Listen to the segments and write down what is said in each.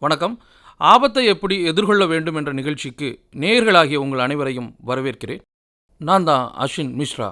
வணக்கம். ஆபத்தை எப்படி எதிர்கொள்ள வேண்டும் என்ற நிகழ்ச்சிக்கு நேயர்களாகிய உங்கள் அனைவரையும் வரவேற்கிறேன். நான் தான் அஸ்வின் மிஸ்ரா.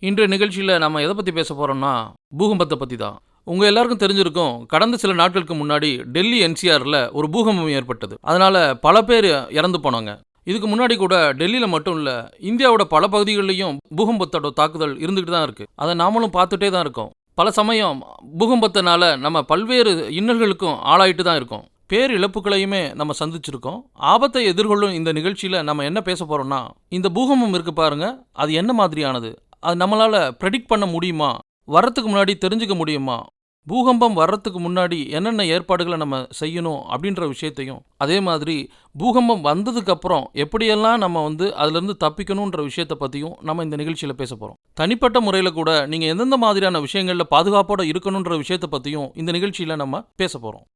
இன்றைய நிகழ்ச்சியில் நம்ம எதை பற்றி பேச போகிறோம்னா பூகம்பத்தை பற்றி தான். உங்கள் எல்லாருக்கும் தெரிஞ்சிருக்கும், கடந்த சில நாட்களுக்கு முன்னாடி டெல்லி என்சிஆரில் ஒரு பூகம்பம் ஏற்பட்டது. அதனால் பல பேர் இறந்து போனாங்க. இதுக்கு முன்னாடி கூட டெல்லியில் மட்டும் இல்லை, இந்தியாவோட பல பகுதிகளிலையும் பூகம்பத்தோட தாக்குதல் இருந்துக்கிட்டு தான் இருக்குது. அதை நாமளும் பார்த்துட்டே தான் இருக்கோம். பல சமயம் பூகம்பத்தினால நம்ம பல்வேறு இன்னல்களுக்கும் ஆளாயிட்டு தான் இருக்கோம். பேர் இழப்புகளையுமே நம்ம சந்திச்சிருக்கோம். ஆபத்தை எதிர்கொள்ளும் இந்த நிகழ்ச்சியில் நம்ம என்ன பேச போகிறோம்னா, இந்த பூகம்பம் இருக்குது பாருங்க, அது என்ன மாதிரியானது, அது நம்மளால் ப்ரெடிக்ட் பண்ண முடியுமா, வர்றதுக்கு முன்னாடி தெரிஞ்சுக்க முடியுமா, பூகம்பம் வர்றதுக்கு முன்னாடி என்னென்ன ஏற்பாடுகளை நம்ம செய்யணும் அப்படின்ற விஷயத்தையும், அதே மாதிரி பூகம்பம் வந்ததுக்கப்புறம் எப்படியெல்லாம் நம்ம அதிலிருந்து தப்பிக்கணுன்ற விஷயத்தை பற்றியும் நம்ம இந்த நிகழ்ச்சியில் பேச போகிறோம். தனிப்பட்ட முறையில் கூட நீங்கள் எந்தெந்த மாதிரியான விஷயங்களில் பாதுகாப்போடு இருக்கணுன்ற விஷயத்தை பற்றியும் இந்த நிகழ்ச்சியில் நம்ம பேச போகிறோம்.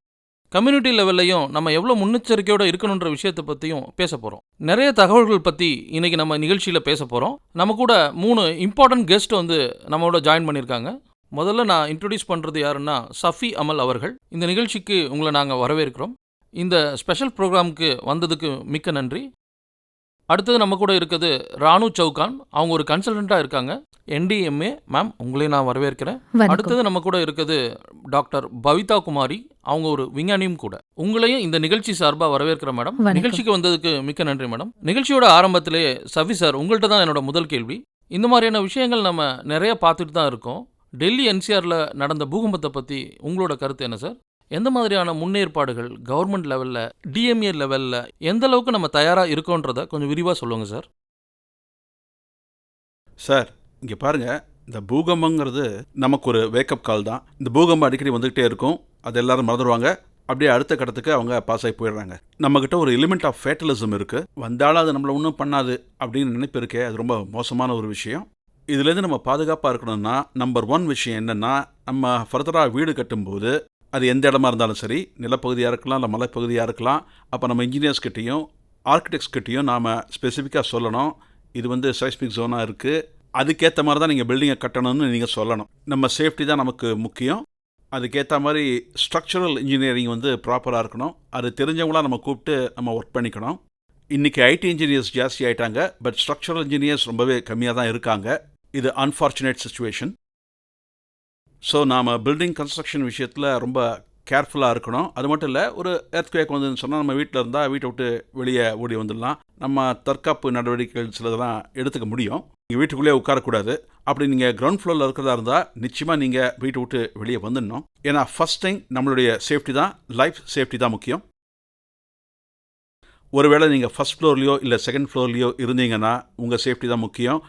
கம்யூனிட்டி லெவல்லையும் நம்ம எவ்வளோ முன்னெச்சரிக்கையோடு இருக்கணுன்ற விஷயத்தை பற்றியும் பேச போகிறோம். நிறைய தகவல்கள் பற்றி இன்றைக்கி நம்ம நிகழ்ச்சியில் பேச போகிறோம். நம்ம கூட 3 இம்பார்ட்டன்ட் கெஸ்ட் நம்மளோட ஜாயின் பண்ணியிருக்காங்க. முதல்ல நான் இன்ட்ரடியூஸ் பண்ணுறது யாருன்னா சஃபி அமல் அவர்கள். இந்த நிகழ்ச்சிக்கு உங்களை நாங்கள் வரவேற்கிறோம். இந்த ஸ்பெஷல் ப்ரோக்ராமுக்கு வந்ததுக்கு மிக்க நன்றி. அடுத்தது நம்ம கூட இருக்குது ராணு சவுகான். அவங்க ஒரு கன்சல்டண்ட்டாக இருக்காங்க, NDMA. மேம், உங்களையும் நான் வரவேற்கிறேன். அடுத்தது நம்ம கூட இருக்குது டாக்டர் பவிதா குமாரி. அவங்க ஒரு விஞ்ஞானியும் கூட. உங்களையும் இந்த நிகழ்ச்சி சார்பாக வரவேற்கிறேன் மேடம். நிகழ்ச்சிக்கு வந்ததுக்கு மிக்க நன்றி மேடம். நிகழ்ச்சியோட ஆரம்பத்திலேயே சஃபி சார், உங்கள்கிட்ட தான் என்னோட முதல் கேள்வி. இந்த மாதிரியான விஷயங்கள் நம்ம நிறைய பார்த்துட்டு தான் இருக்கோம். டெல்லி என்சிஆரில் நடந்த பூகம்பத்தை பற்றி உங்களோட கருத்து என்ன சார்? எந்த மாதிரியான முன்னேற்பாடுகள் கவர்மெண்ட் லெவலில், DMA லெவலில் எந்த அளவுக்கு நம்ம தயாராக இருக்கோன்றதை கொஞ்சம் விரிவாக சொல்லுங்கள் சார். சார், இங்கே பாருங்கள், இந்த பூகம்பங்கிறது நமக்கு ஒரு வேக்கப் கால் தான். இந்த பூகம்பம் அடிக்கடி வந்துக்கிட்டே இருக்கும், அது எல்லாரும் மறந்துடுவாங்க. அப்படியே அடுத்த கட்டத்துக்கு அவங்க பாஸ் ஆகி போயிடுறாங்க. நம்மக்கிட்ட ஒரு எலிமெண்ட் ஆஃப் ஃபேட்டலிசம் இருக்குது. வந்தாலும் அது நம்மளை ஒன்றும் பண்ணாது அப்படின்னு நினைப்பு இருக்கே, அது ரொம்ப மோசமான ஒரு விஷயம். இதுலேருந்து நம்ம பாதுகாப்பாக இருக்கணும்னா நம்பர் 1 விஷயம் என்னென்னா, நம்ம ஃபர்தராக வீடு கட்டும்போது அது எந்த இடமா இருந்தாலும் சரி, நிலப்பகுதியாக இருக்கலாம், இல்லை மலைப்பகுதியாக இருக்கலாம், அப்போ நம்ம இன்ஜினியர்ஸ்கிட்டையும் ஆர்கிடெக்ட்ஸ்கிட்டையும் நாம் ஸ்பெசிஃபிக்காக சொல்லணும், இது சைஸ்மிக் ஜோனாக இருக்குது, அதுக்கேற்ற மாதிரி தான் நீங்கள் பில்டிங்கை கட்டணும்னு நீங்கள் சொல்லணும். நம்ம சேஃப்டி தான் நமக்கு முக்கியம். அதுக்கேற்ற மாதிரி ஸ்ட்ரக்சரல் இன்ஜினியரிங் ப்ராப்பராக இருக்கணும். அது தெரிஞ்சவங்களாம் நம்ம கூப்பிட்டு நம்ம ஒர்க் பண்ணிக்கணும். இன்றைக்கி IT இன்ஜினியர்ஸ் ஜாஸ்தி ஆகிட்டாங்க, பட் ஸ்ட்ரக்சரல் இன்ஜினியர்ஸ் ரொம்பவே கம்மியாக தான் இருக்காங்க. இது அன்ஃபார்ச்சுனேட் சிச்சுவேஷன். ஸோ நாம் பில்டிங் கன்ஸ்ட்ரக்ஷன் விஷயத்தில் ரொம்ப கேர்ஃபுல்லாக இருக்கணும். அது மட்டும் இல்லை, ஒரு எர்த்குவேக் வந்துன்னு சொன்னால் நம்ம வீட்டில் இருந்தால் வீட்டை விட்டு வெளியே ஓடி வந்துடலாம். நம்ம தற்காப்பு நடவடிக்கைகள் சிலதெல்லாம் எடுத்துக்க முடியும். நீங்கள் வீட்டுக்குள்ளேயே உட்காரக்கூடாது. அப்படி நீங்கள் கிரவுண்ட் ஃப்ளோரில் இருக்கிறதா இருந்தால் நிச்சயமாக நீங்கள் வீட்டை விட்டு வெளியே வந்துடணும். ஏன்னா ஃபஸ்ட் டைம் நம்மளுடைய சேஃப்டி தான், லைஃப் சேஃப்டி தான் முக்கியம். ஒருவேளை நீங்கள் ஃபஸ்ட் ஃப்ளோர்லேயோ இல்லை செகண்ட் ஃப்ளோர்லேயோ இருந்தீங்கன்னா உங்கள் சேஃப்டி தான் முக்கியம்.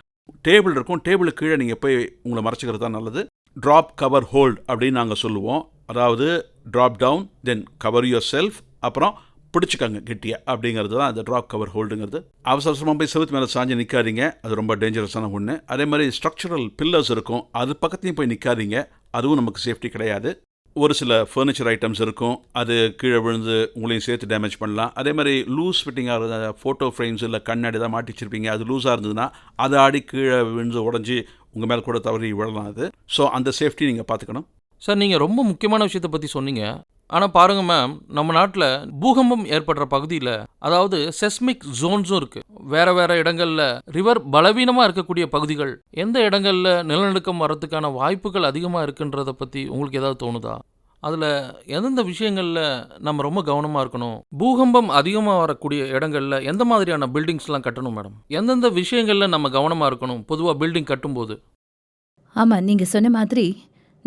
டேபிள் இருக்கும், டேபிளுக்கு கீழே நீங்கள் போய் உங்களை மறைச்சிக்கிறது தான் நல்லது. ட்ராப் கவர் ஹோல்ட் அப்படின்னு நாங்கள் சொல்லுவோம். அதாவது drop down, then cover yourself, அப்புறம் பிடிச்சிக்கங்க கெட்டியாக, அப்படிங்கிறது தான் அந்த ட்ராப் கவர் ஹோல்டுங்கிறது. அவசரமாக போய் செவுத்து மேலே சாஞ்சு நிற்காதீங்க, அது ரொம்ப டேஞ்சரஸான ஒன்று. அதே மாதிரி ஸ்ட்ரக்சரல் பில்லர்ஸ் இருக்கும், அது பக்கத்துலையும் போய் நிற்காதீங்க, அதுவும் நமக்கு சேஃப்டி கிடையாது. ஒரு சில ஃபர்னிச்சர் ஐட்டம்ஸ் இருக்கும், அது கீழே விழுந்து உங்களையும் சேர்த்து டேமேஜ் பண்ணலாம். அதே மாதிரி லூஸ் ஃபிட்டிங்காக இருந்த ஃபோட்டோ ஃப்ரேம்ஸ் இல்லை கண்ணாடி தான் மாட்டி வச்சிருப்பீங்க, அது லூஸாக இருந்ததுன்னா அது ஆடி கீழே விழுந்து உடஞ்சி உங்கள் மேலே கூட தவறி விழலாம். அது ஸோ அந்த சேஃப்டி நீங்கள் பார்த்துக்கணும். சார், நீங்கள் ரொம்ப முக்கியமான விஷயத்தை பற்றி சொன்னீங்க. ஆனால் பாருங்கள் மேம், நம்ம நாட்டில் பூகம்பம் ஏற்படுற பகுதியில், அதாவது செஸ்மிக் ஜோன்ஸும் இருக்குது. வேறு வேறு இடங்களில் ரிவர் பலவீனமாக இருக்கக்கூடிய பகுதிகள், எந்த இடங்களில் நிலநடுக்கம் வர்றதுக்கான வாய்ப்புகள் அதிகமாக இருக்குன்றதை பற்றி உங்களுக்கு ஏதாவது தோணுதா? அதில் எந்தெந்த விஷயங்களில் நம்ம ரொம்ப கவனமாக இருக்கணும்? பூகம்பம் அதிகமாக வரக்கூடிய இடங்களில் எந்த மாதிரியான பில்டிங்ஸ்லாம் கட்டணும் மேடம்? எந்தெந்த விஷயங்களில் நம்ம கவனமாக இருக்கணும் பொதுவாக பில்டிங் கட்டும்போது? ஆமாம், நீங்கள் சொன்ன மாதிரி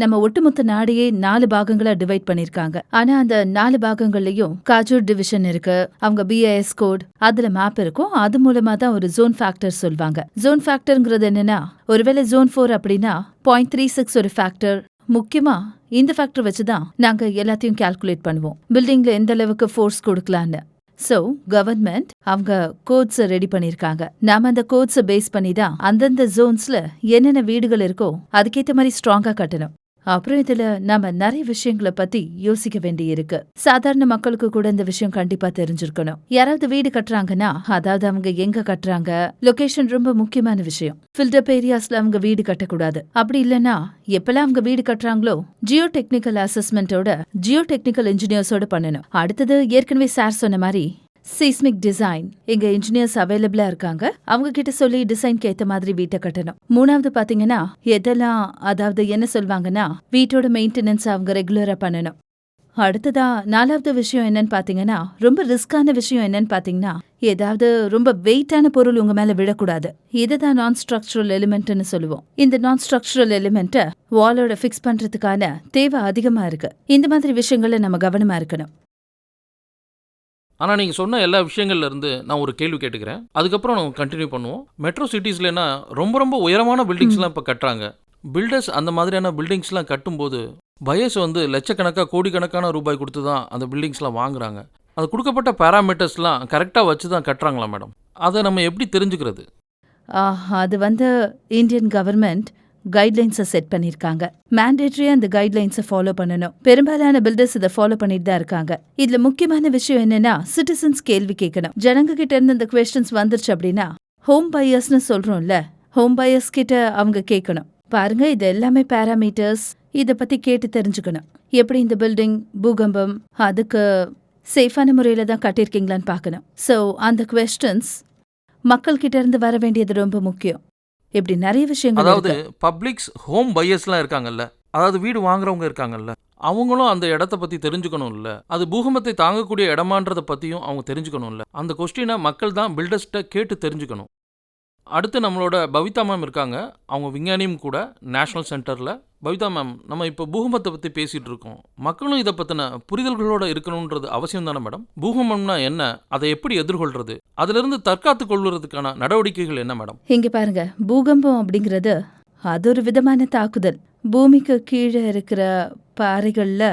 நம்ம ஒட்டுமொத்த நாடையே 4 பாகங்களா டிவைட் பண்ணிருக்காங்க. ஆனா அந்த 4 பாகங்கள்லயும் காஜூர் டிவிஷன் இருக்கு. அவங்க BIS கோட், அதுல மேப் இருக்கும். அது மூலமா தான் ஒரு ஜோன் ஃபேக்டர் சொல்வாங்க. ஜோன் ஃபேக்டர்ங்கிறது என்னன்னா, ஒருவேளை ஜோன் 4 அப்படின்னா 0.36 ஒரு ஃபேக்டர். முக்கியமா இந்த ஃபேக்டர் வச்சுதான் நாங்க எல்லாத்தையும் கால்குலேட் பண்ணுவோம், பில்டிங்ல எந்த அளவுக்கு ஃபோர்ஸ் கொடுக்கலான்னு. சோ கவர்மெண்ட் அவங்க கோட்ஸ் ரெடி பண்ணிருக்காங்க. நாம அந்த கோட்ஸை பேஸ் பண்ணி தான் அந்தந்த ஜோன்ஸ்ல என்னென்ன வீடுகள் இருக்கோ அதுக்கேற்ற மாதிரி ஸ்ட்ராங்கா கட்டணும். அப்புறம் இதுல நாம நிறைய விஷயங்களை பத்தி யோசிக்க வேண்டி இருக்கு. சாதாரண மக்களுக்கு கூட இந்த விஷயம் கண்டிப்பா தெரிஞ்சிருக்கணும். யாராவது வீடு கட்டுறாங்கன்னா, அதாவது அவங்க எங்க கட்டுறாங்க, லொகேஷன் ரொம்ப முக்கியமான விஷயம். ஃபில்டப் ஏரியாஸ்ல அவங்க வீடு கட்டக்கூடாது. அப்படி இல்லைன்னா எப்பெல்லாம் அவங்க வீடு கட்டுறாங்களோ ஜியோ டெக்னிக்கல் அசஸ்மெண்டோட ஜியோ டெக்னிக்கல் இன்ஜினியர்ஸோட பண்ணணும். அடுத்தது ஏற்கனவே சார் சொன்ன மாதிரி சீஸ்மிக் டிசைன். எங்க இன்ஜினியர்ஸ் அவைலபிளா இருக்காங்க, அவங்க கிட்ட சொல்லி டிசைன்க்கு ஏத்த மாதிரி வீட்டை கட்டணும். மூணாவது பாத்தீங்கன்னா எதெல்லாம், அதாவது என்ன சொல்வாங்கன்னா வீட்டோட மெயின்டெனன்ஸ் அவங்க ரெகுலரா பண்ணணும். அடுத்ததா நாலாவது விஷயம் என்னன்னு பாத்தீங்கன்னா, ரொம்ப ரிஸ்கான விஷயம் என்னன்னு பாத்தீங்கன்னா, ஏதாவது ரொம்ப வெயிட்டான பொருள் உங்க மேல விழக்கூடாது. இதுதான் நான் ஸ்ட்ரக்சரல் எலிமெண்ட்னு சொல்லுவோம். இந்த நான் ஸ்ட்ரக்சரல் எலிமெண்ட்டை வாலோட ஃபிக்ஸ் பண்றதுக்கான தேவை அதிகமா இருக்கு. இந்த மாதிரி விஷயங்கள்ல நம்ம கவனமா இருக்கணும். ஆனால் நீங்கள் சொன்ன எல்லா விஷயங்கள்ல இருந்து நான் ஒரு கேள்வி கேட்டுக்கிறேன், அதுக்கப்புறம் நம்ம கண்டினியூ பண்ணுவோம். மெட்ரோ சிட்டிஸ்லனா ரொம்ப ரொம்ப உயரமான பில்டிங்ஸ்லாம் இப்போ கட்டுறாங்க. பில்டர்ஸ் அந்த மாதிரியான பில்டிங்ஸ்லாம் கட்டும்போது பயஸ் வந்து லட்சக்கணக்காக கோடிக்கணக்கான ரூபாய் கொடுத்து தான் அந்த பில்டிங்ஸ்லாம் வாங்குறாங்க. அது கொடுக்கப்பட்ட பேராமீட்டர்ஸ்லாம் கரெக்டாக வச்சு தான் கட்டுறாங்களா மேடம்? அதை நம்ம எப்படி தெரிஞ்சுக்கிறது? அது வந்து இந்தியன் கவர்மெண்ட் கைட்லைன்ஸை செட் பண்ணியிருக்காங்க. மேண்டேட்டரியா அந்த கைட்லைன்ஸை ஃபாலோ பண்ணணும். பெரும்பாலான பில்டர்ஸ் இதை ஃபாலோ பண்ணிட்டு தான் இருக்காங்க. இதுல முக்கியமான விஷயம் என்னன்னா, சிட்டிசன்ஸ் கேள்வி கேட்கணும். ஜனங்க கிட்ட இருந்து இந்த கொஸ்டின்ஸ் வந்துருச்சு அப்படின்னா, ஹோம் பையர்ஸ்னு சொல்றோம்ல, ஹோம் பையர்ஸ் கிட்ட அவங்க கேட்கணும். பாருங்க, இது எல்லாமே பேராமீட்டர்ஸ், இதை பத்தி கேட்டு தெரிஞ்சுக்கணும். எப்படி இந்த பில்டிங் பூகம்பம் அதுக்கு சேஃபான முறையில தான் கட்டியிருக்கீங்களான்னு பார்க்கணும். ஸோ அந்த கொஸ்டின்ஸ் மக்கள் கிட்ட இருந்து வர வேண்டியது ரொம்ப முக்கியம். இப்படி நிறைய விஷயங்கள் அதாவது இருக்கு. பப்ளிக்ஸ் ஹோம் பையர்ஸ்லாம் இருக்காங்கல்ல, அதாவது வீடு வாங்குறவங்க இருக்காங்கல்ல, அவங்களும் அந்த இடத்த பற்றி தெரிஞ்சுக்கணும்ல, அது பூகம்பத்தை தாங்கக்கூடிய இடமான்றதை பற்றியும் அவங்க தெரிஞ்சுக்கணும்ல. அந்த கொஸ்டினை மக்கள் தான் பில்டர்ஸ்கிட்ட கேட்டு தெரிஞ்சுக்கணும். அடுத்து நம்மளோட பவிதா மேம் இருக்காங்க, அவங்க விஞ்ஞானியும் கூட நேஷனல் சென்டரில். பவிதா மேம், நம்ம இப்போ பூகம்பத்தை பற்றி பேசிகிட்டு இருக்கோம். மக்களும் இதை பற்றின புரிதல்களோடு இருக்கணுன்றது அவசியம் தானே மேடம்? பூகம்பம்னா என்ன, அதை எப்படி எதிர்கொள்கிறது, அதிலிருந்து தற்காத்து கொள்வதற்கான நடவடிக்கைகள் என்ன மேடம்? இங்க பாருங்க, பூகம்பம் அப்படிங்கிறது அது ஒரு விதமான தாக்குதல். பூமிக்கு கீழே இருக்கிற பாறைகள்ல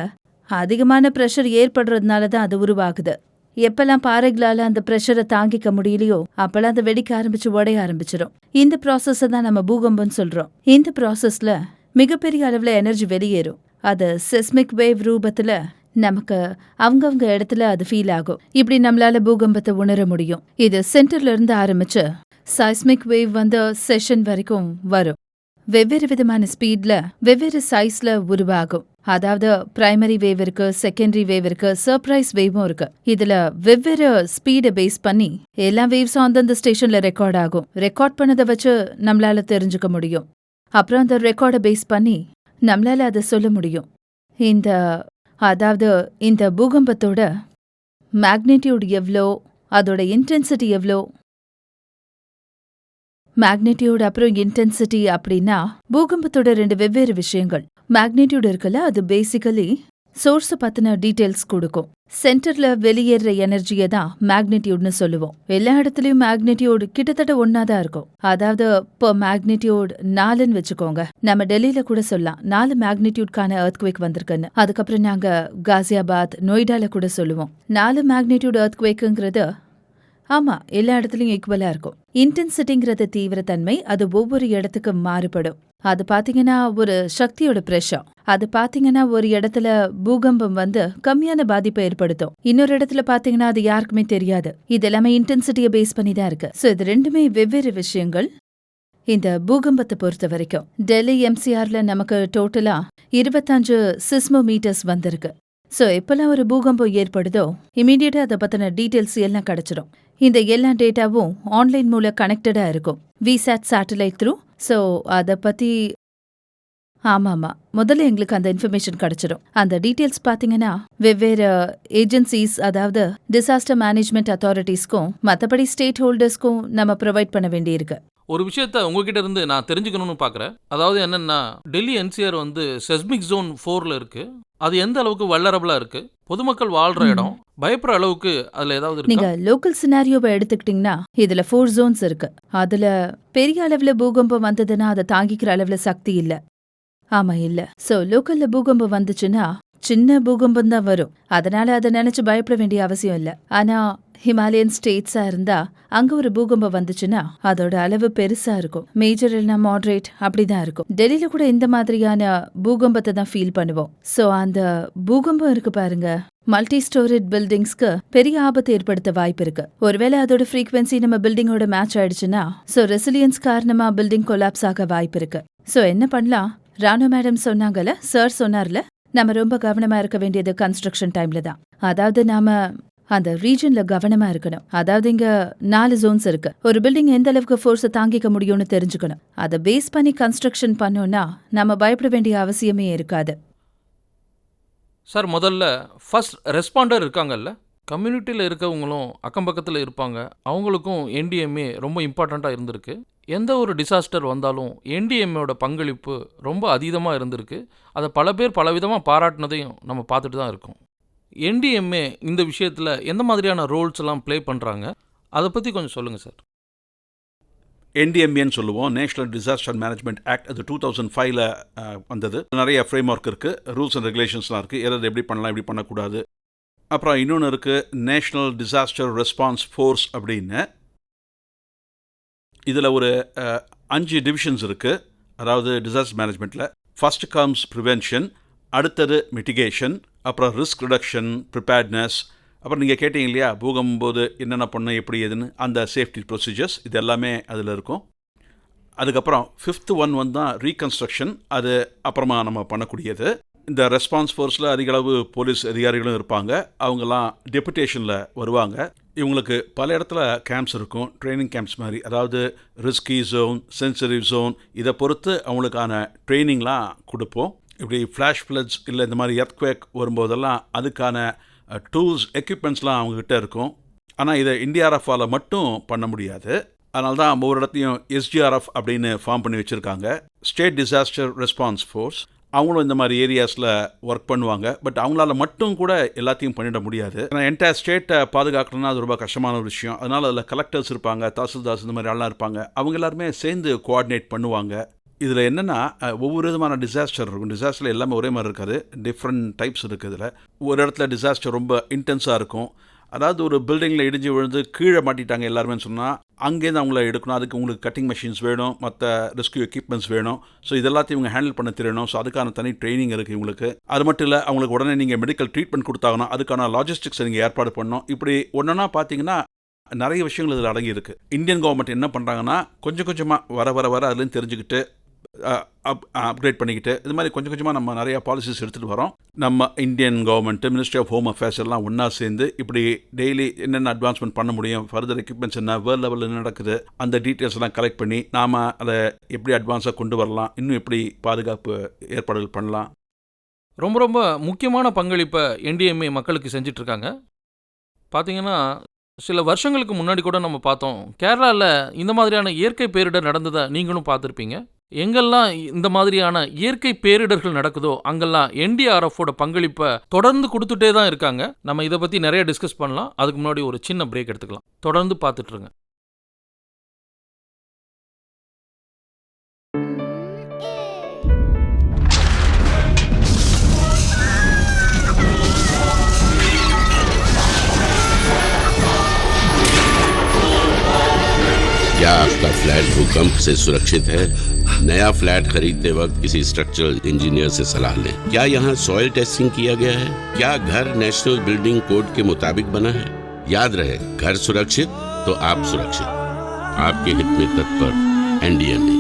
அதிகமான பிரஷர் ஏற்படுறதுனால தான் அது உருவாகுது. எப்பெல்லாம் பாறைகளால அந்த பிரஷரை தாங்கிக்க முடியலையோ அப்பெல்லாம் அது வெடிக்க ஆரம்பிச்சு உடைய ஆரம்பிச்சிடும். இந்த ப்ராசஸை தான் நம்ம பூகம்பம்னு சொல்றோம். இந்த ப்ராசஸ்ல மிகப்பெரிய அளவுல எனர்ஜி வெளியேறும். அது செஸ்மிக் வேவ் ரூபத்துல நமக்கு அவங்கவங்க இடத்துல அது ஃபீல் ஆகும். இப்படி நம்மளால பூகம்பத்தை உணர முடியும். இது சென்டர்ல இருந்து ஆரம்பிச்சு சைஸ்மிக் வேவ் வந்து செஷன் வரைக்கும் வரும். வெவ்வேறு விதமான ஸ்பீட்ல வெவ்வேறு சைஸ்ல உருவாகும். அதாவது பிரைமரி வேவ் இருக்கு, செகண்டரி வேவ் இருக்கு, சர்ப்ரைஸ் வேவும் இருக்கு. இதுல வெவ்வேறு ஸ்பீடை பேஸ் பண்ணி எல்லா வேவ்ஸும் அந்தந்த ஸ்டேஷன்ல ரெக்கார்ட் ஆகும். ரெக்கார்ட் பண்ணதை வச்சு நம்மளால தெரிஞ்சுக்க முடியும். அப்புறம் அந்த ரெக்கார்டை பேஸ் பண்ணி நம்மளால அதை சொல்ல முடியும். அதாவது இந்த பூகம்பத்தோட மேக்னிடியூட் எவ்வளோ, அதோட இன்டென்சிட்டி எவ்வளோ, மேக்னிடியூட் அப்புறம் இன்டென்சிட்டி அப்படின்னா பூகம்பத்தோட ரெண்டு வெவ்வேறு விஷயங்கள். மேக்னிடியூட் இருக்குல்ல, அது பேசிக்கலி சோர்ஸை பத்தின டீட்டெயில்ஸ் கொடுக்கும். சென்டர்ல வெளியேற எனர்ஜியை தான் மேக்னிடியூட்னு சொல்லுவோம். எல்லா இடத்துலயும் மேக்னிடியூட் கிட்டத்தட்ட ஒன்னாதான் இருக்கும். அதாவது இப்போ மேக்னிடியூட் 4ன்னு வச்சுக்கோங்க. நம்ம டெல்லியில கூட சொல்லலாம் 4 மேக்னிடியூட்கான எர்த்குவேக் வந்திருக்குன்னு. அதுக்கப்புறம் நாங்க காசியாபாத், நொய்டால கூட சொல்லுவோம் 4 மேக்னிடியூட் எர்த்குவேக்குங்கிறது. ஆமா, எல்லா இடத்துலயும் ஈக்குவலா இருக்கும். இன்டென்சிட்டிங்கிறது தீவிரத்தன்மை, அது ஒவ்வொரு இடத்துக்கு மாறுபடும். அது பாத்தீங்கன்னா ஒரு சக்தியோட பிரஷர். அது பாத்தீங்கன்னா ஒரு இடத்துல பூகம்பம் வந்து கம்மியான பாதிப்பை ஏற்படுத்தும், இன்னொரு இடத்துல பாத்தீங்கன்னா அது யாருக்குமே தெரியாது. இது எல்லாமே இன்டென்சிட்டியை பேஸ் பண்ணி தான் இருக்கு. சோ இது ரெண்டுமே வெவ்வேறு விஷயங்கள். இந்த பூகம்பத்தை பொறுத்த வரைக்கும் டெல்லி எம்சிஆர்ல நமக்கு டோட்டலா 25 சிஸ்மோமீட்டர்ஸ் வந்திருக்கு. ஸோ எப்பெல்லாம் ஒரு பூகம்பம் ஏற்படுதோ இமீடியட்டா அதை பத்தின டீட்டெயில்ஸ் எல்லாம் கிடைச்சிடும். இந்த எல்லா டேட்டாவும் ஆன்லைன் மூலம் கனெக்டடா இருக்கும், விசாட் சேட்டலைட் த்ரூ. ஸோ அதை பத்தி ஆமாமா, முதல்ல எங்களுக்கு அந்த இன்ஃபர்மேஷன் கிடைச்சிடும். அந்த டீட்டெயில்ஸ் பாத்தீங்கன்னா வெவ்வேறு ஏஜென்சிஸ், அதாவது டிசாஸ்டர் மேனேஜ்மெண்ட் அத்தாரிட்டிஸ்க்கும் மற்றபடி ஸ்டேட் ஹோல்டர்ஸ்க்கும் நம்ம ப்ரொவைட் பண்ண வேண்டியிருக்கு. ஒரு விஷயத்த உங்ககிட்ட இருந்து நான் தெரிஞ்சுக்கணும்னு பார்க்குறேன். அதாவது என்னன்னா, டெல்லி என்சிஆர் வந்து செஸ்மிக் ஜோன் 4ல் இருக்கு. அது எந்த அளவுக்கு வல்லரபிளா இருக்கு, பொதுமக்கள் வாழ்ற இடம், பயப்படுற அளவுக்கு அதுல ஏதாவது நீங்க இருக்கு? லோக்கல் சினாரியோவை எடுத்துக்கிட்டீங்கன்னா இதுல 4 ஜோன்ஸ் இருக்கு. அதுல பெரிய அளவுல பூகம்பம் வந்ததுன்னா அதை தாங்கிக்கிற அளவுல சக்தி இல்ல. ஆமா இல்ல. சோ லோக்கல்ல பூகம்பம் வந்துச்சுன்னா சின்ன பூகம்பம் தான் வரும். அதனால அதை நினைச்சு பயப்பட வேண்டிய அவசியம் இல்ல. ஆனா ஹிமாலயன் ஸ்டேட்ஸா இருந்தா அங்க ஒரு பூகம்பம் வந்துச்சுன்னா அதோட அளவு பெருசா இருக்கும். மேஜர் இல்லைனா மாடரேட் அப்படிதான் இருக்கும். டெல்லியில கூட இந்த மாதிரியான பூகம்பத்தை தான் ஃபீல் பண்ணுவோம். சோ அந்த பூகம்பம் இருக்கு பாருங்க, மல்டி ஸ்டோரேஜ் பில்டிங்ஸ்க்கு பெரிய ஆபத்து ஏற்படுத்த வாய்ப்பு இருக்கு. ஒருவேளை அதோட ஃப்ரீக்வன்சி நம்ம பில்டிங்கோட மேட்ச் ஆயிடுச்சுன்னா சோ ரெசிலியன்ஸ் காரணமா பில்டிங் கொலாப்ஸ் ஆக வாய்ப்பு இருக்கு. சோ என்ன பண்ணலாம்? ராணு மேடம் சொன்னாங்கல்ல, சார் சொன்னார்ல, நம்ம ரொம்ப கவனமா இருக்க வேண்டியது கன்ஸ்ட்ரக்ஷன் டைம்ல தான். அதாவது நாம அந்த ரீஜன்ல கவனமா இருக்கணும். அதாவது இங்க 4 ஜோன்ஸ் இருக்கு. ஒரு பில்டிங் எந்த அளவுக்கு ஃபோர்ஸை தாங்கிக்க முடியும்னு தெரிஞ்சுக்கணும். அதை பேஸ் பண்ணி கன்ஸ்ட்ரக்ஷன் பண்ணோம்னா நம்ம பயப்பட வேண்டிய அவசியமே இருக்காது. சார், முதல்ல ஃபர்ஸ்ட் ரெஸ்பாண்டர் இருக்காங்கல்ல, கம்யூனிட்டியில் இருக்கவங்களும் அக்கம் பக்கத்தில் இருப்பாங்க. அவங்களுக்கும் என்டிஎம்ஏ ரொம்ப இம்பார்ட்டண்ட்டாக இருந்திருக்கு. எந்த ஒரு டிசாஸ்டர் வந்தாலும் என்டிஎம்ஏவோட பங்களிப்பு ரொம்ப அதீதமாக இருந்திருக்கு. அதை பல பேர் பலவிதமாக பாராட்டினதையும் நம்ம பார்த்துட்டு தான் இருக்கோம். என்டிஎம்ஏ இந்த விஷயத்தில் எந்த மாதிரியான ரோல்ஸ் எல்லாம் ப்ளே பண்ணுறாங்க, அதை பற்றி கொஞ்சம் சொல்லுங்கள் சார். என்டிஎம்ஏன்னு சொல்லுவோம், நேஷனல் டிசாஸ்டர் மேனேஜ்மெண்ட் ஆக்ட். அது 2005 வந்தது. நிறைய ஃப்ரேம் ஒர்க் இருக்குது, ரூல்ஸ் அண்ட் ரெகுலேஷன்ஸ்லாம் இருக்குது, எதாவது எப்படி பண்ணலாம் எப்படி பண்ணக்கூடாது. அப்புறம் இன்னொன்று இருக்குது, நேஷ்னல் டிசாஸ்டர் ரெஸ்பான்ஸ் ஃபோர்ஸ் அப்படின்னு. இதில் ஒரு 5 டிவிஷன்ஸ் இருக்குது. அதாவது டிசாஸ்டர் மேனேஜ்மெண்ட்டில் ஃபர்ஸ்ட் கம்ஸ் ப்ரிவென்ஷன், அடுத்தது மிட்டிகேஷன், அப்புறம் ரிஸ்க் ரிடக்ஷன், ப்ரிப்பேர்ட்னஸ், அப்புறம் நீங்கள் கேட்டீங்க இல்லையா பூகம்பம் போது என்னென்ன பண்ண எப்படி எதுன்னு, அந்த சேஃப்டி ப்ரொசீஜர்ஸ் இது எல்லாமே அதில் இருக்கும். அதுக்கப்புறம் 5th ஒன் வந்து தான் ரீகன்ஸ்ட்ரக்ஷன். அது அப்புறமா நம்ம பண்ணக்கூடியது. இந்த ரெஸ்பான்ஸ் ஃபோர்ஸில் அதிக அளவு போலீஸ் அதிகாரிகளும் இருப்பாங்க. அவங்கெல்லாம் டெபுடேஷனில் வருவாங்க. இவங்களுக்கு பல இடத்துல கேம்ப்ஸ் இருக்கும், ட்ரைனிங் கேம்ப்ஸ் மாதிரி. அதாவது ரிஸ்கி ஜோன், சென்சிட்டிவ் ஜோன், இதை பொறுத்து அவங்களுக்கான ட்ரைனிங்லாம் கொடுப்போம். இப்படி ஃப்ளாஷ் ஃப்ளட்ஸ் இல்லை இந்த மாதிரி எர்த்குவேக் வரும்போதெல்லாம் அதுக்கான டூல்ஸ் எக்யூப்மெண்ட்ஸ்லாம் அவங்கக்கிட்ட இருக்கும். ஆனால் இதை என்டிஆர்எஃபால் மட்டும் பண்ண முடியாது. அதனால தான் ஒவ்வொரு இடத்தையும் எஸ்டிஆர்எஃப் அப்படின்னு ஃபார்ம் பண்ணி வச்சுருக்காங்க, ஸ்டேட் டிசாஸ்டர் ரெஸ்பான்ஸ் ஃபோர்ஸ். அவங்களும் இந்த மாதிரி ஏரியாஸில் ஒர்க் பண்ணுவாங்க. பட் அவங்களால மட்டும் கூட எல்லாத்தையும் பண்ணிட முடியாது. ஏன்னா என்டையர் ஸ்டேட்டை பாதுகாக்கணும்னா அது ரொம்ப கஷ்டமான ஒரு விஷயம். அதனால் அதில் கலெக்டர்ஸ் இருப்பாங்க, தாசில்தார்ஸ் இந்த மாதிரி ஆள்லாம் இருப்பாங்க. அவங்க எல்லாருமே சேர்ந்து கோஆர்டினேட் பண்ணுவாங்க. இதில் என்னென்னா ஒவ்வொரு விதமான டிசாஸ்டர் இருக்கும். டிசாஸ்டரில் எல்லாமே ஒரே மாதிரி இருக்காது, டிஃப்ரெண்ட் டைப்ஸ் இருக்குது. இதில் ஒரு இடத்துல டிசாஸ்டர் ரொம்ப இன்டென்ஸாக இருக்கும். அதாவது ஒரு பில்டிங்கில் இடிஞ்சு விழுந்து கீழே மாட்டிட்டாங்க எல்லாருமே சொன்னால் அங்கேருந்து அவங்கள எடுக்கணும். அதுக்கு உங்களுக்கு கட்டிங் மெஷின்ஸ் வேணும், மற்ற ரெஸ்கியூ எக்யூப்மெண்ட்ஸ் வேணும். ஸோ இதெல்லாத்தையும் இவங்க ஹேண்டில் பண்ண தெரியணும். ஸோ அதுக்கான தனி ட்ரைனிங் இருக்குது இவங்களுக்கு. அது மட்டும் இல்லை, அவங்களுக்கு உடனே நீங்கள் மெடிக்கல் ட்ரீட்மெண்ட் கொடுத்தாங்கன்னா அதுக்கான லாஜிஸ்டிக்ஸை நீங்கள் ஏற்பாடு பண்ணணும். இப்படி ஒன்றுனா பார்த்தீங்கன்னா நிறைய விஷயங்கள் இதில் அடங்கி இருக்குது. இந்தியன் கவர்மெண்ட் என்ன பண்ணுறாங்கன்னா கொஞ்சம் கொஞ்சமாக வர அதுலேருந்து தெரிஞ்சுக்கிட்டு அப்கிரேட் பண்ணிக்கிட்டு இது மாதிரி கொஞ்சம் கொஞ்சமாக நம்ம நிறையா பாலிசிஸ் எடுத்துகிட்டு வரோம். நம்ம Indian government, ministry of home affairs எல்லாம் ஒன்றா சேர்ந்து இப்படி டெய்லி என்னென்ன அட்வான்ஸ்மெண்ட் பண்ண முடியும், ஃபர்தர் எக்யூப்மெண்ட்ஸ் என்ன, வேர்ல்டு லெவலில் என்ன நடக்குது, அந்த டீட்டெயில்ஸ் எல்லாம் கலெக்ட் பண்ணி நாம் அதை எப்படி அட்வான்ஸாக கொண்டு வரலாம், இன்னும் எப்படி பாதுகாப்பு ஏற்பாடுகள் பண்ணலாம். ரொம்ப ரொம்ப முக்கியமான பங்களிப்பை என்டிஎம்ஏ மக்களுக்கு செஞ்சிட்ருக்காங்க. பார்த்தீங்கன்னா சில வருஷங்களுக்கு முன்னாடி கூட நம்ம பார்த்தோம், கேரளாவில் இந்த மாதிரியான இயற்கை பேரிடர் நடந்ததை நீங்களும் பார்த்துருப்பீங்க. எங்கெல்லாம் இந்த மாதிரியான இயற்கை பேரிடர்கள் நடக்குதோ அங்கெல்லாம் என்டிஆர்எஃபோட பங்களிப்பை தொடர்ந்து கொடுத்துட்டே தான் இருக்காங்க. நம்ம இதை பற்றி நிறைய டிஸ்கஸ் பண்ணலாம். அதுக்கு முன்னாடி ஒரு சின்ன பிரேக் எடுத்துக்கலாம். தொடர்ந்து பார்த்துட்ருங்க. क्या आपका फ्लैट भूकंप से सुरक्षित है? नया फ्लैट खरीदते वक्त किसी स्ट्रक्चरल इंजीनियर से सलाह लें। क्या यहाँ सॉइल टेस्टिंग किया गया है? क्या घर नेशनल बिल्डिंग कोड के मुताबिक बना है? याद रहे, घर सुरक्षित तो आप सुरक्षित। आपके हित में तत्पर एनडीएमए।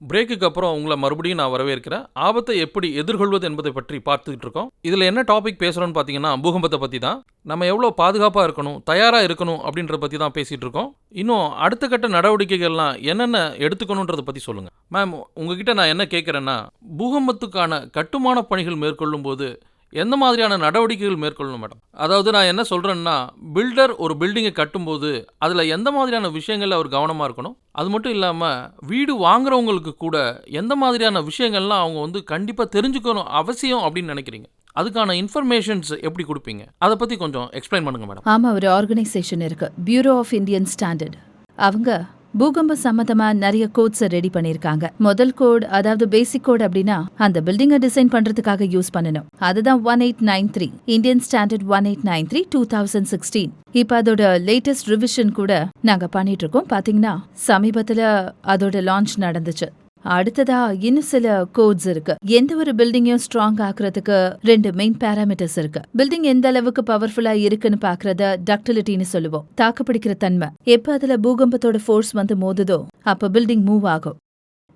பிரேக்குக்கு அப்புறம் உங்களை மறுபடியும் நான் வரவேற்கிறேன். ஆபத்தை எப்படி எதிர்கொள்வது என்பதை பற்றி பார்த்துக்கிட்டு இருக்கோம். இதில் என்ன டாபிக் பேசுகிறோன்னு பார்த்தீங்கன்னா பூகம்பத்தை பற்றி தான். நம்ம எவ்வளோ பாதுகாப்பாக இருக்கணும், தயாராக இருக்கணும் அப்படின்றத பற்றி தான் பேசிகிட்டு இருக்கோம். இன்னும் அடுத்த கட்ட நடவடிக்கைகள்லாம் என்னென்ன எடுத்துக்கணுன்றதை பற்றி சொல்லுங்கள். மேம், உங்ககிட்ட நான் என்ன கேட்குறேன்னா, பூகம்பத்துக்கான கட்டுமான பணிகள் மேற்கொள்ளும் போது எந்த மாதிரியான நடவடிக்கைகள் மேற்கொள்ளணும் மேடம்? அதாவது நான் என்ன சொல்கிறேன்னா, பில்டர் ஒரு பில்டிங்கை கட்டும்போது அதில் எந்த மாதிரியான விஷயங்களில் அவர் கவனமாக இருக்கணும், அது மட்டும் இல்லாமல் வீடு வாங்குறவங்களுக்கு கூட எந்த மாதிரியான விஷயங்கள்லாம் அவங்க கண்டிப்பாக தெரிஞ்சுக்கணும் அவசியம் அப்படின்னு நினைக்கிறீங்க, அதுக்கான இன்ஃபர்மேஷன்ஸ் எப்படி கொடுப்பீங்க, அதை பற்றி கொஞ்சம் எக்ஸ்பிளைன் பண்ணுங்க மேடம். ஆமாம், ஒரு ஆர்கனைசேஷன் இருக்கு, பியூரோ ஆஃப் இந்தியன் ஸ்டாண்டர்ட். அவங்க பூகம்ப சம்மந்தமா நிறைய கோட்ஸ் ரெடி பண்ணிருக்காங்க. முதல் கோட், அதாவது பேசிக் கோட் அப்படின்னா அந்த பில்டிங்கை டிசைன் பண்றதுக்காக யூஸ் பண்ணணும். அதுதான் 1893 இந்தியன் ஸ்டாண்டர்ட் 1893 2016. இப்ப அதோட லேட்டஸ்ட் ரிவிஷன் கூட நாங்க பண்ணிட்டு இருக்கோம். பாத்தீங்கன்னா சமீபத்துல அதோட லான்ச் நடந்துச்சு. அடுத்ததா இன்னும் சில கோட்ஸ் இருக்கு. எந்த ஒரு பில்டிங்கையும் ஸ்ட்ராங் ஆக்குறதுக்கு 2 மெயின் பேராமீட்டர்ஸ் இருக்கு. பில்டிங் எந்த அளவுக்கு பவர்ஃபுல்லா இருக்குன்னு பாக்குறத டக்டிலிட்டின்னு சொல்லுவோம், தாக்குப்பிடிக்கிற தன்மை. எப்ப அதுல பூகம்பத்தோட ஃபோர்ஸ் வந்து மோதுதோ அப்ப பில்டிங் மூவ் ஆகும்.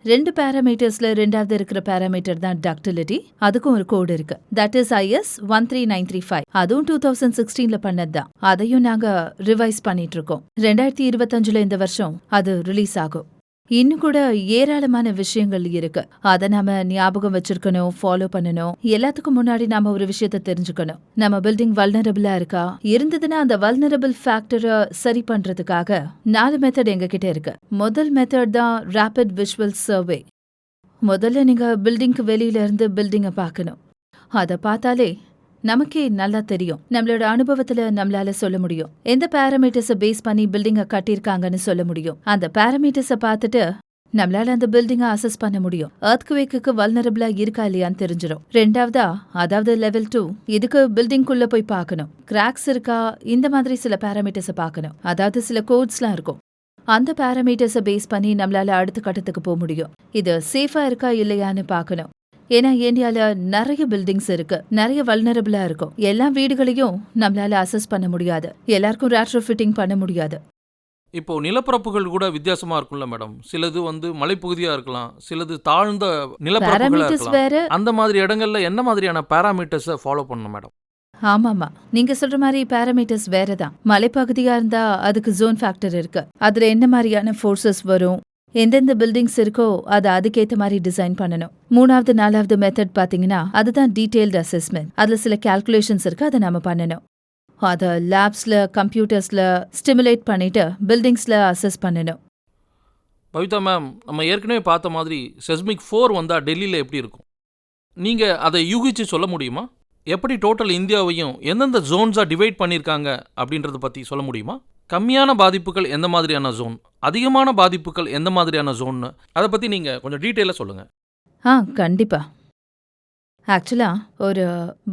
2 பேராமீட்டர்ஸ்ல ரெண்டாவது இருக்கிற பேராமீட்டர் தான் டக்டிலிட்டி. அதுக்கும் ஒரு கோட் இருக்கு. That is IS 13935. அதுவும் 2016ல பண்ணதுதான். அதையும் நாங்க ரிவைஸ் பண்ணிட்டு இருக்கோம். 2025ல இந்த வருஷம் அது ரிலீஸ் ஆகும். இன்னும் கூட ஏராளமான விஷயங்கள் இருக்கு. அதை நாம ஞாபகம் வச்சிருக்கணும், ஃபாலோ பண்ணணும். எல்லாத்துக்கும் முன்னாடி நாம ஒரு விஷயத்த தெரிஞ்சுக்கணும். நம்ம பில்டிங் வல்னரபிளா இருக்கா, இருந்ததுன்னா அந்த வல்னரபிள் ஃபேக்டரை சரி பண்றதுக்காக 4 மெத்தட் எங்க கிட்ட இருக்கு. முதல் மெத்தட் தான் ரேபிட் விஷுவல் சர்வே. முதல்ல நீங்க பில்டிங்க்கு வெளியில இருந்து பில்டிங்கை பார்க்கணும். அதை பார்த்தாலே நமக்கே நல்லா தெரியும். நம்மளோட அனுபவத்துல நம்மளால சொல்ல முடியும் எந்த பேராமீட்டர்ஸை பேஸ் பண்ணி பில்டிங்கை கட்டியிருக்காங்கன்னு சொல்ல முடியும். அந்த பேராமீட்டர்ஸை பார்த்துட்டு நம்மளால அந்த பில்டிங்கை அசஸ் பண்ண முடியும். எர்த்குவேக்குக்கு வல்னரபிளா இருக்கா இல்லையான்னு தெரிஞ்சிடும். ரெண்டாவதா, அதாவது லெவல் 2, இதுக்கு பில்டிங்குள்ள போய் பார்க்கணும். கிராக்ஸ் இருக்கா, இந்த மாதிரி சில பேராமீட்டர்ஸை பார்க்கணும். அதாவது சில கோட்ஸ்லாம் இருக்கும். அந்த பேராமீட்டர்ஸை பேஸ் பண்ணி நம்மளால அடுத்த கட்டத்துக்கு போக முடியும். இது சேஃபா இருக்கா இல்லையான்னு பார்க்கணும். ஏன்னா இந்தியால நிறைய பில்டிங்ஸ் இருக்கு, நிறைய வல்னரபிளா இருக்கும். எல்லா வீடுகளையும் நம்மளால அசஸ் பண்ண முடியாது, எல்லாருக்கும் ரெட்ரோஃபிட்டிங் பண்ண முடியாது. இப்போ நிலப்பரப்புகள் கூட வித்தியாசமா இருக்கும்ல மேடம். சிலது வந்து மலைப்பகுதியா இருக்கலாம், சிலது தாழ்ந்த நிலப்பரப்புகளா பேராமீட்டர்ஸ் இருக்கலாம். வேற. அந்த மாதிரி இடங்கள்ல என்ன மாதிரியான பேராமீட்டர்ஸை ஃபாலோ பண்ணணும் மேடம்? ஆமாமா, நீங்க சொல்ற மாதிரி பேராமீட்டர்ஸ் வேறதான். மலைப்பகுதியா இருந்தா அதுக்கு ஜோன் ஃபேக்டர் இருக்கு. அதுல என்ன மாதிரியான ஃபோர்ஸஸ் வரும், எந்தெந்த பில்டிங்ஸ் இருக்கோ அதை அதுக்கேற்ற மாதிரி டிசைன் பண்ணணும். 3வது 4வது மெத்தட் பாத்தீங்கன்னா அதுதான் டீடைல்டு அசஸ்மெண்ட். அதுல சில கால்குலேஷன்ஸ் இருக்கு, அதை நாம பண்ணணும். அதை லேப்ஸ்ல, கம்ப்யூட்டர்ஸ்ல ஸ்டிமுலேட் பண்ணிட்டு பில்டிங்ஸ்ல அசஸ் பண்ணணும். பவிதா மேம், நம்ம ஏற்கனவே பார்த்த மாதிரி செஸ்மிக் 4 வந்தா டெல்லியில் எப்படி இருக்கும்? நீங்க அதை யூகிச்சு சொல்ல முடியுமா? எப்படி டோட்டல் இந்தியாவையும் எந்தெந்த ஜோன்ஸாக டிவைட் பண்ணியிருக்காங்க அப்படின்றத பற்றி சொல்ல முடியுமா? கம்மியான பாதிப்புகள் எந்த மாதிரியான ஜோன், அதிகமான பாதிப்புகள் எந்த மாதிரியான ஜோன்னு அதை பற்றி நீங்கள் கொஞ்சம் டீட்டெயிலாக சொல்லுங்கள். கண்டிப்பா. ஆக்சுவலா ஒரு